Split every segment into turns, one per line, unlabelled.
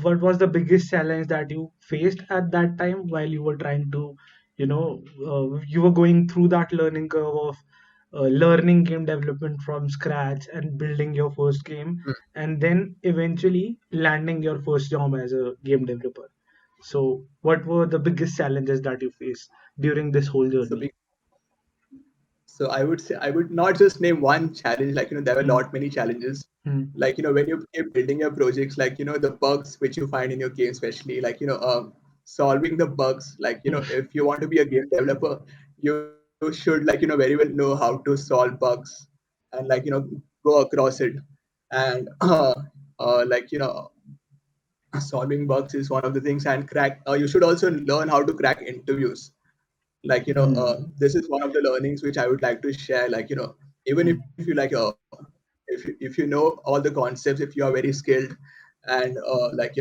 what was the biggest challenge that you faced at that time while you were trying to, you were going through that learning curve of learning game development from scratch and building your first game,
Mm.
and then eventually landing your first job as a game developer. So, what were the biggest challenges that you faced during this whole
So
journey?
be, so I would say I would not just name one challenge. Like there were a
Hmm.
lot many challenges.
Hmm.
Like when you keep building your projects, like the bugs which you find in your game, especially like solving the bugs. Like
Hmm.
if you want to be a game developer, you should like very well know how to solve bugs and like go across it. And like solving bugs is one of the things, and crack you should also learn how to crack interviews. Like
Hmm.
this is one of the learnings which I would like to share. Like even if
Hmm.
you like if you know all the concepts, if you are very skilled, and like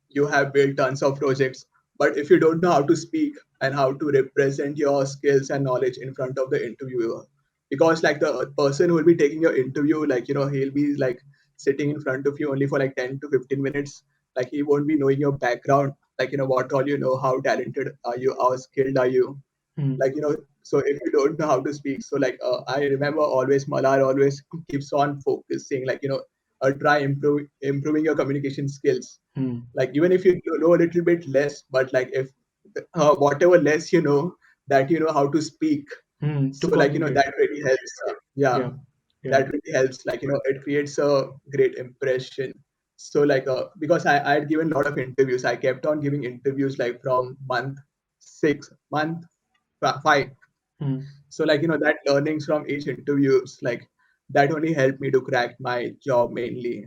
you have built tons of projects, but if you don't know how to speak and how to represent your skills and knowledge in front of the interviewer, because like the person who will be taking your interview, like he'll be like sitting in front of you only for like 10 to 15 minutes. Like he won't be knowing your background, like what all you know, how talented are you, how skilled are you,
Hmm.
like so if you don't know how to speak, so like I remember always Malar always keeps on focusing, like try improving your communication skills.
Hmm.
Like even if you know a little bit less, but like if whatever less you know, that you know how to speak.
Hmm. To
So like
communicate.
that really helps. Yeah,
Yeah. Yeah.
that really helps. Like it creates a great impression. So like because I had given a lot of interviews, I kept on giving interviews like from month 6, month 5.
Hmm.
So like that learnings from each interviews, like that only helped me to crack my job mainly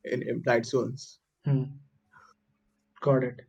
in implied zones.
Hmm. Got it.